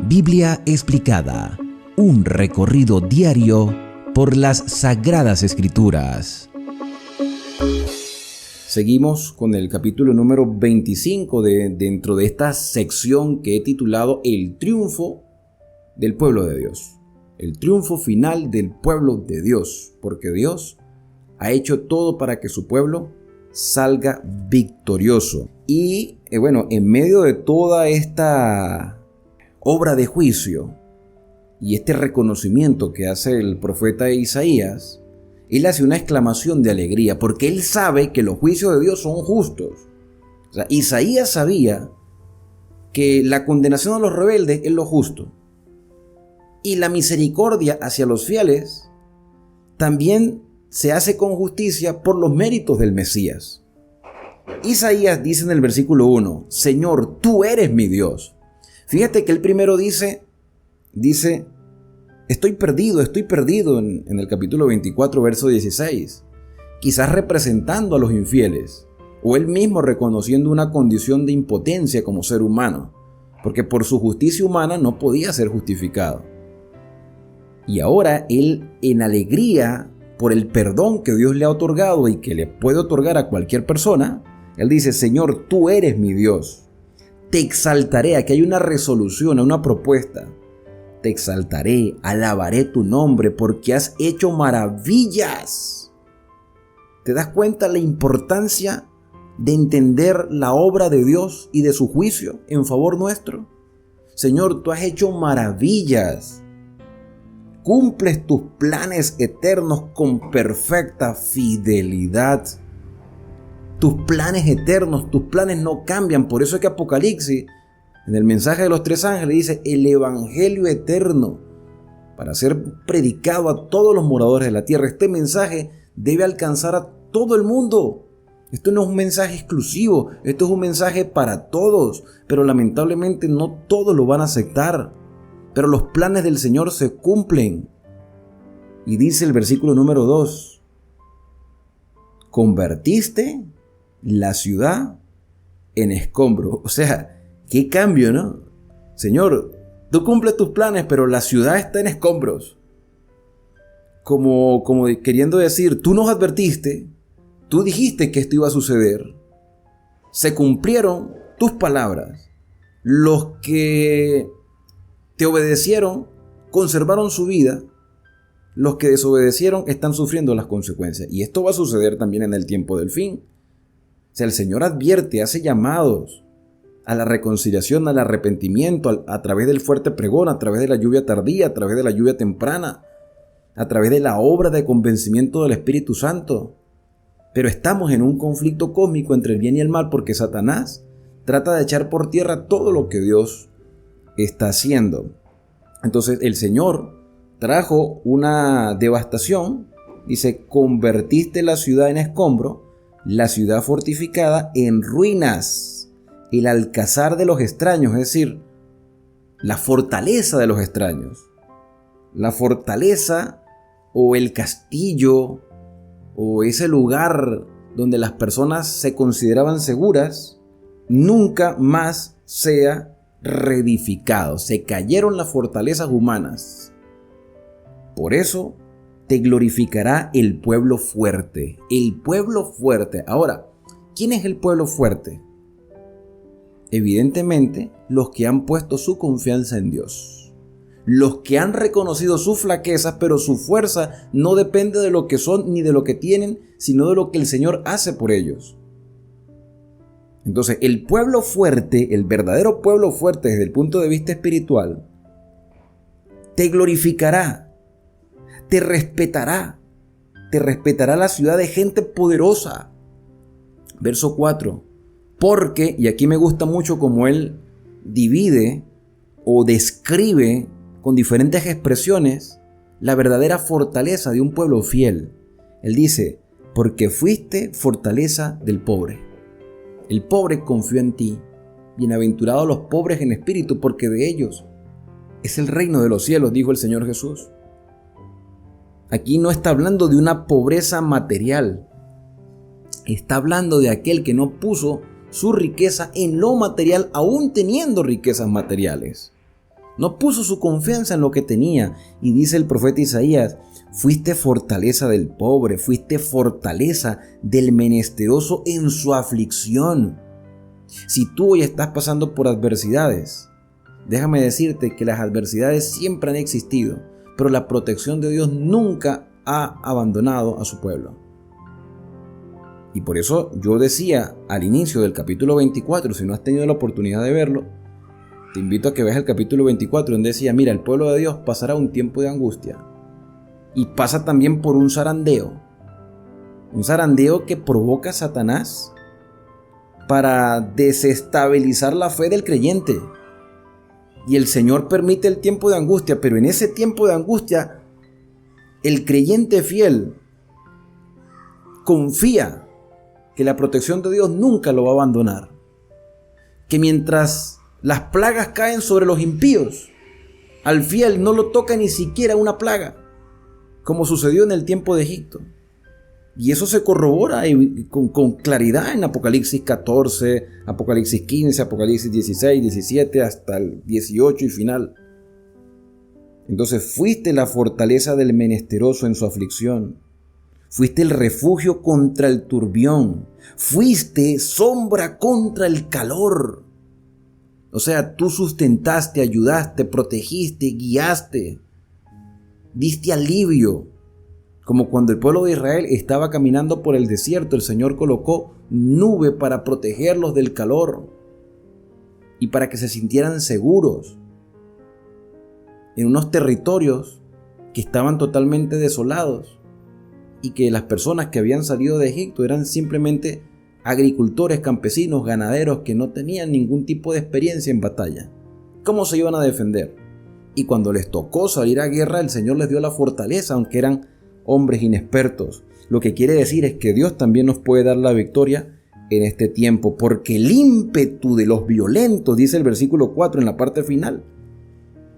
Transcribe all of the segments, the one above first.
Biblia explicada, un recorrido diario por las Sagradas Escrituras. Seguimos con el capítulo número 25 dentro de esta sección que he titulado El triunfo del pueblo de Dios. El triunfo final del pueblo de Dios, porque Dios ha hecho todo para que su pueblo salga victorioso. Y en medio de toda esta obra de juicio y este reconocimiento que hace el profeta Isaías, él hace una exclamación de alegría porque él sabe que los juicios de Dios son justos. O sea, Isaías sabía que la condenación a los rebeldes es lo justo y la misericordia hacia los fieles también se hace con justicia por los méritos del Mesías. Isaías dice en el versículo 1, Señor, tú eres mi Dios. Fíjate que él primero dice, estoy perdido en el capítulo 24, verso 16, quizás representando a los infieles, o él mismo reconociendo una condición de impotencia como ser humano, porque por su justicia humana no podía ser justificado. Y ahora él, en alegría por el perdón que Dios le ha otorgado y que le puede otorgar a cualquier persona, él dice, Señor, tú eres mi Dios. Te exaltaré, aquí hay una resolución, una propuesta. Te exaltaré, alabaré tu nombre porque has hecho maravillas. ¿Te das cuenta la importancia de entender la obra de Dios y de su juicio en favor nuestro? Señor, tú has hecho maravillas. Cumples tus planes eternos con perfecta fidelidad. Tus planes eternos, tus planes no cambian. Por eso es que Apocalipsis, en el mensaje de los tres ángeles, dice el evangelio eterno para ser predicado a todos los moradores de la tierra. Este mensaje debe alcanzar a todo el mundo. Esto no es un mensaje exclusivo, esto es un mensaje para todos, pero lamentablemente no todos lo van a aceptar. Pero los planes del Señor se cumplen. Y dice el versículo número 2, convertiste la ciudad en escombro. O sea, qué cambio, ¿no? Señor, tú cumples tus planes, pero la ciudad está en escombros. Como queriendo decir, tú nos advertiste, tú dijiste que esto iba a suceder. Se cumplieron tus palabras. Los que te obedecieron conservaron su vida. Los que desobedecieron están sufriendo las consecuencias. Y esto va a suceder también en el tiempo del fin. O sea, el Señor advierte, hace llamados a la reconciliación, al arrepentimiento, a través del fuerte pregón, a través de la lluvia tardía, a través de la lluvia temprana, a través de la obra de convencimiento del Espíritu Santo. Pero estamos en un conflicto cósmico entre el bien y el mal porque Satanás trata de echar por tierra todo lo que Dios está haciendo. Entonces el Señor trajo una devastación. Dice, convertiste la ciudad en escombro, la ciudad fortificada en ruinas, el alcázar de los extraños, es decir, la fortaleza de los extraños. La fortaleza o el castillo o ese lugar donde las personas se consideraban seguras, nunca más sea reedificado. Se cayeron las fortalezas humanas. Por eso te glorificará el pueblo fuerte. El pueblo fuerte. Ahora, ¿quién es el pueblo fuerte? Evidentemente, los que han puesto su confianza en Dios. Los que han reconocido sus flaquezas, pero su fuerza no depende de lo que son ni de lo que tienen, sino de lo que el Señor hace por ellos. Entonces, el pueblo fuerte, el verdadero pueblo fuerte desde el punto de vista espiritual, te glorificará. Te respetará la ciudad de gente poderosa. Verso 4. Porque, y aquí me gusta mucho cómo él divide o describe con diferentes expresiones la verdadera fortaleza de un pueblo fiel. Él dice, porque fuiste fortaleza del pobre. El pobre confió en ti. Bienaventurados los pobres en espíritu, porque de ellos es el reino de los cielos, dijo el Señor Jesús. Aquí no está hablando de una pobreza material. Está hablando de aquel que no puso su riqueza en lo material, aún teniendo riquezas materiales. No puso su confianza en lo que tenía. Y dice el profeta Isaías: fuiste fortaleza del pobre, fuiste fortaleza del menesteroso en su aflicción. Si tú hoy estás pasando por adversidades, déjame decirte que las adversidades siempre han existido, pero la protección de Dios nunca ha abandonado a su pueblo. Y por eso yo decía al inicio del capítulo 24, si no has tenido la oportunidad de verlo, te invito a que veas el capítulo 24, donde decía: mira, el pueblo de Dios pasará un tiempo de angustia y pasa también por un zarandeo que provoca Satanás para desestabilizar la fe del creyente. Y el Señor permite el tiempo de angustia, pero en ese tiempo de angustia el creyente fiel confía que la protección de Dios nunca lo va a abandonar, que mientras las plagas caen sobre los impíos, al fiel no lo toca ni siquiera una plaga, como sucedió en el tiempo de Egipto. Y eso se corrobora con claridad en Apocalipsis 14, Apocalipsis 15, Apocalipsis 16, 17, hasta el 18 y final. Entonces fuiste la fortaleza del menesteroso en su aflicción. Fuiste el refugio contra el turbión. Fuiste sombra contra el calor. O sea, tú sustentaste, ayudaste, protegiste, guiaste. Diste alivio. Como cuando el pueblo de Israel estaba caminando por el desierto, el Señor colocó nube para protegerlos del calor y para que se sintieran seguros en unos territorios que estaban totalmente desolados, y que las personas que habían salido de Egipto eran simplemente agricultores, campesinos, ganaderos que no tenían ningún tipo de experiencia en batalla. ¿Cómo se iban a defender? Y cuando les tocó salir a guerra, el Señor les dio la fortaleza, aunque eran hombres inexpertos. Lo que quiere decir es que Dios también nos puede dar la victoria en este tiempo, porque el ímpetu de los violentos, dice el versículo 4 en la parte final,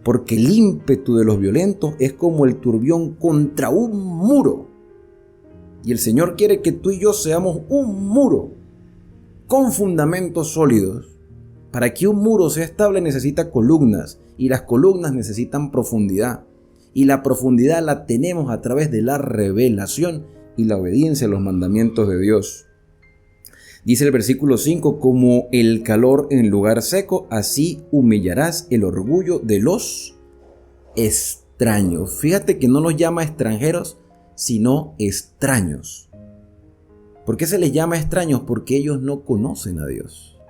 porque el ímpetu de los violentos es como el turbión contra un muro. Y el Señor quiere que tú y yo seamos un muro con fundamentos sólidos. Para que un muro sea estable necesita columnas, y las columnas necesitan profundidad. Y la profundidad la tenemos a través de la revelación y la obediencia a los mandamientos de Dios. Dice el versículo 5: como el calor en lugar seco, así humillarás el orgullo de los extraños. Fíjate que no los llama extranjeros, sino extraños. ¿Por qué se les llama extraños? Porque ellos no conocen a Dios.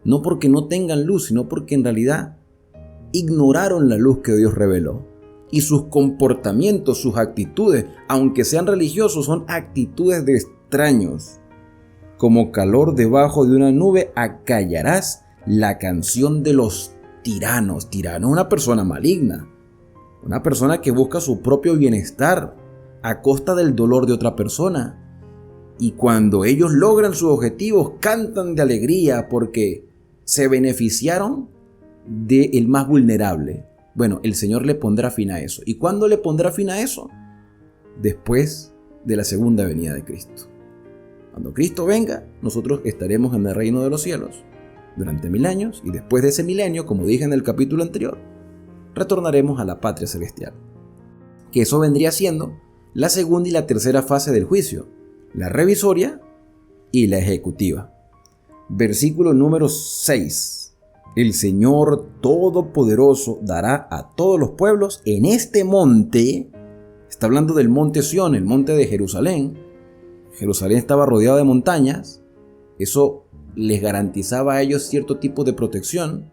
No porque no tengan luz, sino porque en realidad ignoraron la luz que Dios reveló. Y sus comportamientos, sus actitudes, aunque sean religiosos, son actitudes de extraños. Como calor debajo de una nube, acallarás la canción de los tiranos. Tirano es una persona maligna, una persona que busca su propio bienestar a costa del dolor de otra persona. Y cuando ellos logran sus objetivos, cantan de alegría porque se beneficiaron del más vulnerable. Bueno, el Señor le pondrá fin a eso. ¿Y cuándo le pondrá fin a eso? Después de la segunda venida de Cristo. Cuando Cristo venga, nosotros estaremos en el reino de los cielos durante 1000 años, y después de ese milenio, como dije en el capítulo anterior, retornaremos a la patria celestial. Que eso vendría siendo la segunda y la tercera fase del juicio, la revisoria y la ejecutiva. Versículo número 6. El Señor Todopoderoso dará a todos los pueblos en este monte. Está hablando del monte Sión, el monte de Jerusalén. Jerusalén estaba rodeado de montañas. Eso les garantizaba a ellos cierto tipo de protección.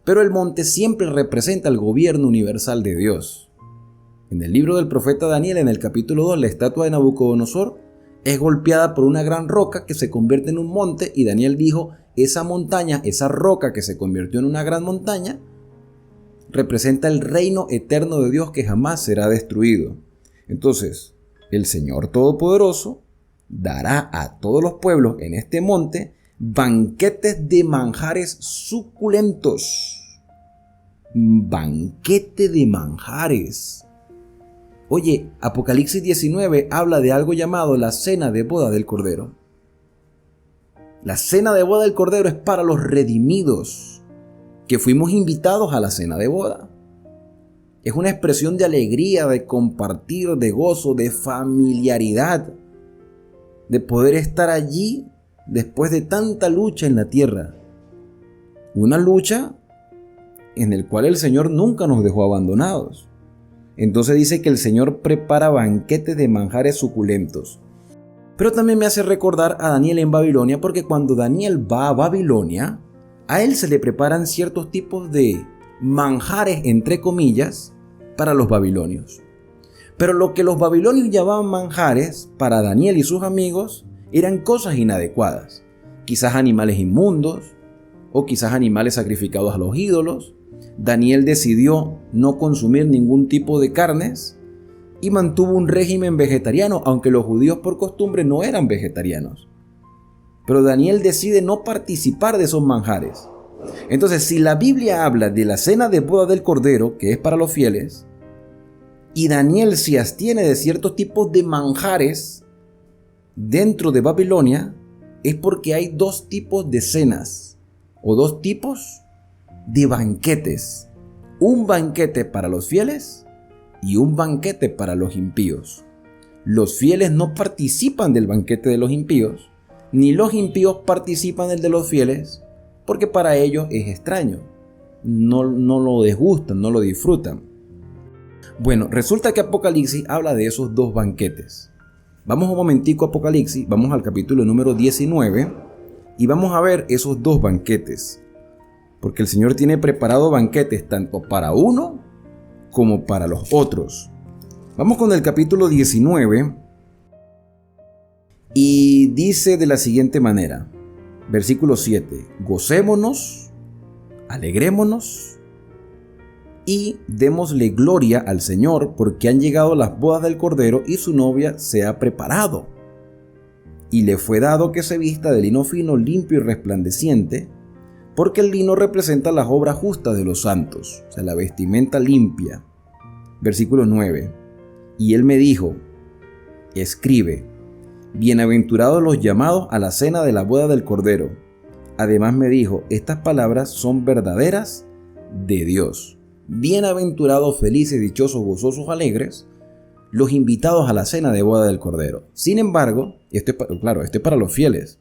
Pero el monte siempre representa el gobierno universal de Dios. En el libro del profeta Daniel, en el capítulo 2, la estatua de Nabucodonosor es golpeada por una gran roca que se convierte en un monte, y Daniel dijo: esa montaña, esa roca que se convirtió en una gran montaña, representa el reino eterno de Dios que jamás será destruido. Entonces, el Señor Todopoderoso dará a todos los pueblos en este monte banquetes de manjares suculentos. Banquete de manjares. Oye, Apocalipsis 19 habla de algo llamado la cena de boda del Cordero. La cena de boda del Cordero es para los redimidos. que fuimos invitados a la cena de boda. Es una expresión de alegría, de compartir, de gozo, de familiaridad, de poder estar allí después de tanta lucha en la tierra. Una lucha en la cual el Señor nunca nos dejó abandonados. Entonces dice que el Señor prepara banquetes de manjares suculentos. Pero también me hace recordar a Daniel en Babilonia, porque cuando Daniel va a Babilonia, a él se le preparan ciertos tipos de manjares, entre comillas, para los babilonios. Pero lo que los babilonios llamaban manjares, para Daniel y sus amigos, eran cosas inadecuadas. Quizás animales inmundos, o quizás animales sacrificados a los ídolos. Daniel decidió no consumir ningún tipo de carnes y mantuvo un régimen vegetariano, aunque los judíos por costumbre no eran vegetarianos. Pero Daniel decide no participar de esos manjares. Entonces, si la Biblia habla de la cena de boda del Cordero, que es para los fieles, y Daniel se abstiene de ciertos tipos de manjares dentro de Babilonia, es porque hay dos tipos de cenas, o dos tipos de banquetes. Un banquete para los fieles y un banquete para los impíos. Los fieles no participan del banquete de los impíos, ni los impíos participan del de los fieles, porque para ellos es extraño. No lo desgustan, no lo disfrutan. Bueno, resulta que Apocalipsis habla de esos dos banquetes. Vamos un momentico a Apocalipsis, vamos al capítulo número 19 y vamos a ver esos dos banquetes. Porque el Señor tiene preparado banquetes tanto para uno como para los otros. Vamos con el capítulo 19 y dice de la siguiente manera, versículo 7, gocémonos, alegrémonos y démosle gloria al Señor, porque han llegado las bodas del Cordero y su novia se ha preparado. Y le fue dado que se vista de lino fino, limpio y resplandeciente, porque el lino representa las obras justas de los santos, o sea, la vestimenta limpia. Versículo 9. Y él me dijo, escribe, bienaventurados los llamados a la cena de la boda del Cordero. Además me dijo, estas palabras son verdaderas de Dios. Bienaventurados, felices, dichosos, gozosos, alegres, los invitados a la cena de boda del Cordero. Sin embargo, esto es para los fieles.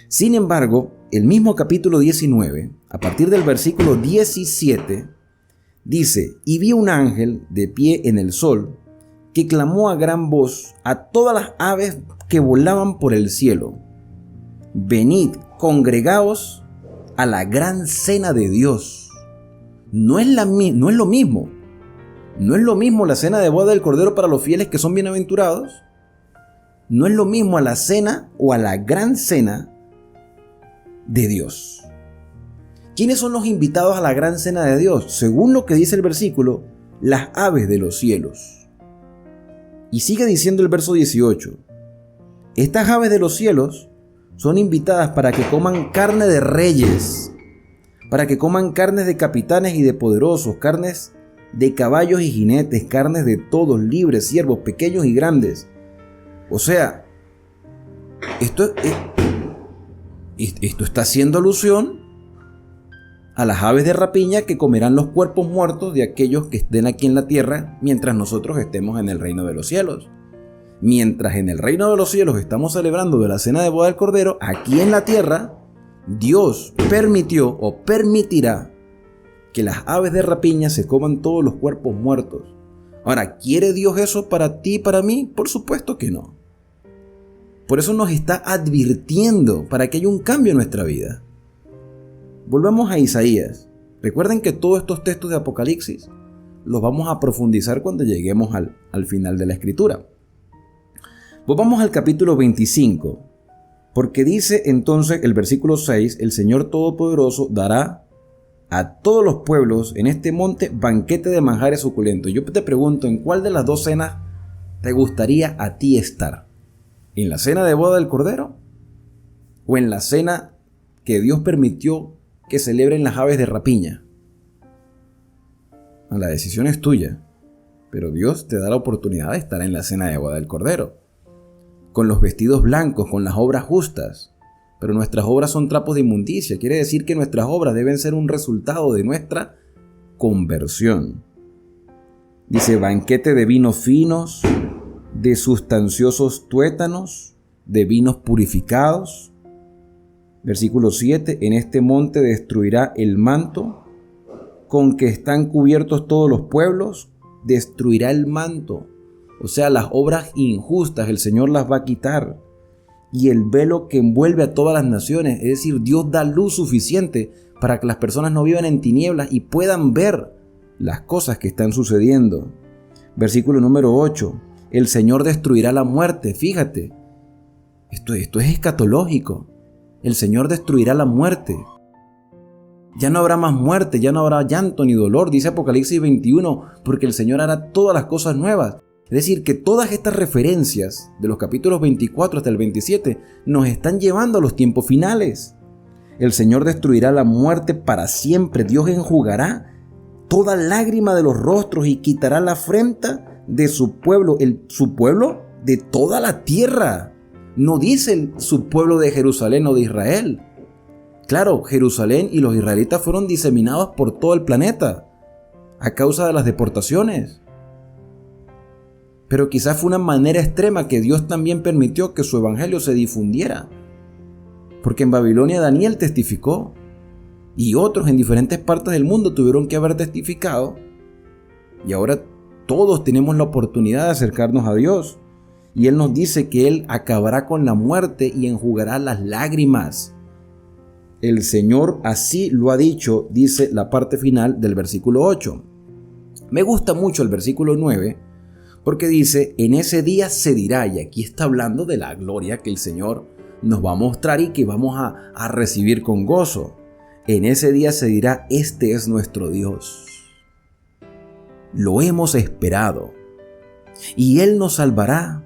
Sin embargo, el mismo capítulo 19, a partir del versículo 17, dice, y vi un ángel de pie en el sol, que clamó a gran voz a todas las aves que volaban por el cielo, venid, congregaos a la gran cena de Dios. No es lo mismo. No es lo mismo la cena de boda del Cordero para los fieles que son bienaventurados. No es lo mismo a la cena o a la gran cena de Dios. ¿Quiénes son los invitados a la gran cena de Dios? Según lo que dice el versículo, las aves de los cielos. Y sigue diciendo el verso 18. Estas aves de los cielos son invitadas para que coman carne de reyes, para que coman carnes de capitanes y de poderosos, carnes de caballos y jinetes, carnes de todos, libres, siervos, pequeños y grandes. O sea, esto está haciendo alusión a las aves de rapiña que comerán los cuerpos muertos de aquellos que estén aquí en la tierra mientras nosotros estemos en el reino de los cielos. Mientras en el reino de los cielos estamos celebrando de la cena de boda del Cordero, aquí en la tierra, Dios permitió o permitirá que las aves de rapiña se coman todos los cuerpos muertos. Ahora, ¿quiere Dios eso para ti y para mí? Por supuesto que no. Por eso nos está advirtiendo para que haya un cambio en nuestra vida. Volvamos a Isaías. Recuerden que todos estos textos de Apocalipsis los vamos a profundizar cuando lleguemos al final de la escritura. Volvamos al capítulo 25, porque dice entonces el versículo 6, el Señor Todopoderoso dará a todos los pueblos en este monte banquete de manjares suculentos. Yo te pregunto, ¿en cuál de las dos cenas te gustaría a ti estar? ¿En la cena de boda del Cordero? ¿O en la cena que Dios permitió que celebren las aves de rapiña? La decisión es tuya, pero Dios te da la oportunidad de estar en la cena de boda del Cordero, con los vestidos blancos, con las obras justas. pero nuestras obras son trapos de inmundicia. Quiere decir que nuestras obras deben ser un resultado de nuestra conversión. Dice, banquete de vinos finos, de sustanciosos tuétanos, de vinos purificados. Versículo 7, en este monte destruirá el manto con que están cubiertos todos los pueblos, destruirá el manto. O sea, las obras injustas el Señor las va a quitar. Y el velo que envuelve a todas las naciones, es decir, Dios da luz suficiente para que las personas no vivan en tinieblas y puedan ver las cosas que están sucediendo. Versículo número 8, el Señor destruirá la muerte. Fíjate, esto es escatológico. El Señor destruirá la muerte. Ya no habrá más muerte, ya no habrá llanto ni dolor, dice Apocalipsis 21, porque el Señor hará todas las cosas nuevas. Es decir, que todas estas referencias de los capítulos 24 hasta el 27 nos están llevando a los tiempos finales. El Señor destruirá la muerte para siempre. Dios enjugará toda lágrima de los rostros y quitará la afrenta de su pueblo. Su pueblo de toda la tierra. No dice su pueblo de Jerusalén o de Israel. Claro, Jerusalén y los israelitas fueron diseminados por todo el planeta a causa de las deportaciones. Pero quizás fue una manera extrema que Dios también permitió que su evangelio se difundiera. Porque en Babilonia Daniel testificó y otros en diferentes partes del mundo tuvieron que haber testificado. Y ahora todos tenemos la oportunidad de acercarnos a Dios. Y Él nos dice que Él acabará con la muerte y enjugará las lágrimas. El Señor así lo ha dicho, dice la parte final del versículo 8. Me gusta mucho el versículo 9. Porque dice, en ese día se dirá, y aquí está hablando de la gloria que el Señor nos va a mostrar y que vamos a recibir con gozo. En ese día se dirá, este es nuestro Dios. Lo hemos esperado y Él nos salvará.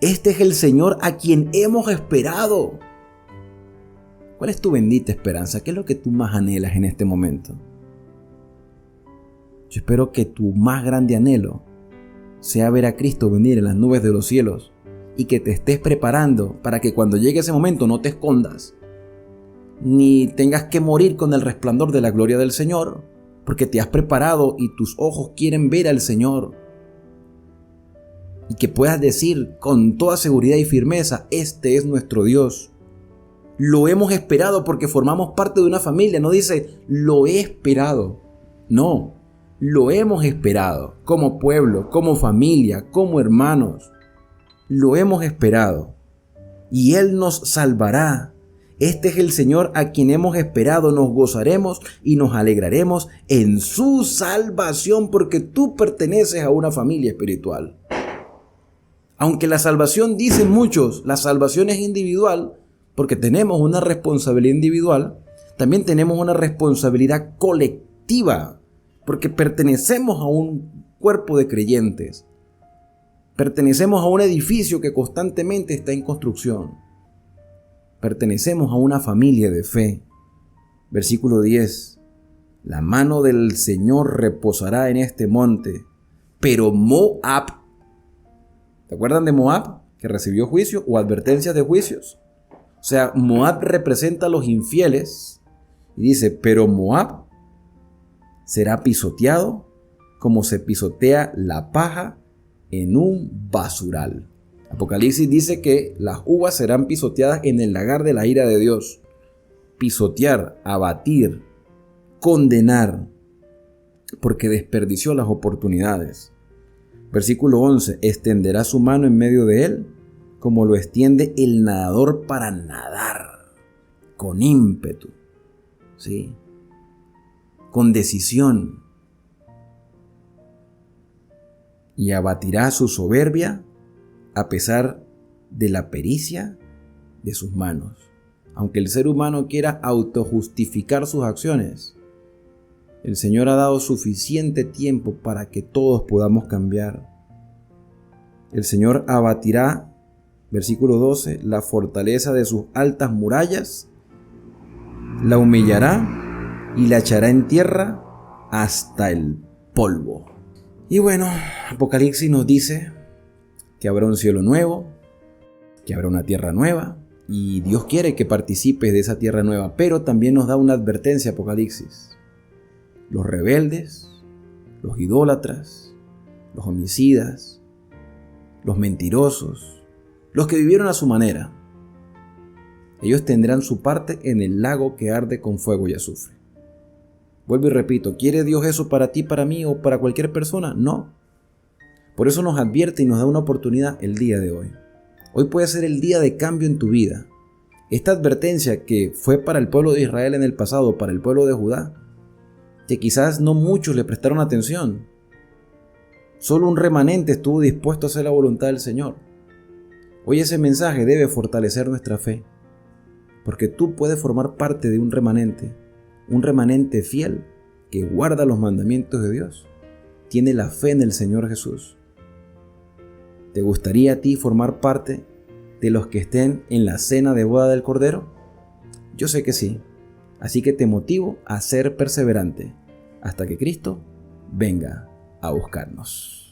Este es el Señor a quien hemos esperado. ¿Cuál es tu bendita esperanza? ¿Qué es lo que tú más anhelas en este momento? Yo espero que tu más grande anhelo sea ver a Cristo venir en las nubes de los cielos y que te estés preparando para que cuando llegue ese momento no te escondas, ni tengas que morir con el resplandor de la gloria del Señor, porque te has preparado y tus ojos quieren ver al Señor. Y que puedas decir con toda seguridad y firmeza, este es nuestro Dios. Lo hemos esperado porque formamos parte de una familia. No dice, lo he esperado. No. Lo hemos esperado como pueblo, como familia, como hermanos. Lo hemos esperado y Él nos salvará. Este es el Señor a quien hemos esperado. Nos gozaremos y nos alegraremos en su salvación porque tú perteneces a una familia espiritual. Aunque la salvación, dicen muchos, la salvación es individual porque tenemos una responsabilidad individual, también tenemos una responsabilidad colectiva. Porque pertenecemos a un cuerpo de creyentes. Pertenecemos a un edificio que constantemente está en construcción. Pertenecemos a una familia de fe. Versículo 10. La mano del Señor reposará en este monte. Pero Moab, ¿te acuerdan de Moab? Que recibió juicio o advertencias de juicios. O sea, Moab representa a los infieles. Y dice, pero Moab será pisoteado como se pisotea la paja en un basural. Apocalipsis dice que las uvas serán pisoteadas en el lagar de la ira de Dios. Pisotear, abatir, condenar, porque desperdició las oportunidades. Versículo 11, extenderá su mano en medio de él, como lo extiende el nadador para nadar, con ímpetu, ¿sí? Con decisión, y abatirá su soberbia a pesar de la pericia de sus manos. Aunque el ser humano quiera autojustificar sus acciones, el Señor ha dado suficiente tiempo para que todos podamos cambiar. El Señor abatirá, versículo 12, la fortaleza de sus altas murallas, la humillará y la echará en tierra hasta el polvo. Y bueno, Apocalipsis nos dice que habrá un cielo nuevo, que habrá una tierra nueva, Y Dios quiere que participes de esa tierra nueva, pero también nos da una advertencia, Apocalipsis. Los rebeldes, los idólatras, los homicidas, los mentirosos, los que vivieron a su manera, ellos tendrán su parte en el lago que arde con fuego y azufre. Vuelvo y repito, ¿quiere Dios eso para ti, para mí o para cualquier persona? No. Por eso nos advierte y nos da una oportunidad el día de hoy. Hoy puede ser el día de cambio en tu vida. Esta advertencia que fue para el pueblo de Israel en el pasado, para el pueblo de Judá, que quizás no muchos le prestaron atención. Solo un remanente estuvo dispuesto a hacer la voluntad del Señor. Hoy ese mensaje debe fortalecer nuestra fe, porque tú puedes formar parte de un remanente fiel que guarda los mandamientos de Dios. Tiene la fe en el Señor Jesús. ¿Te gustaría a ti formar parte de los que estén en la cena de boda del Cordero? Yo sé que sí, así que te motivo a ser perseverante hasta que Cristo venga a buscarnos.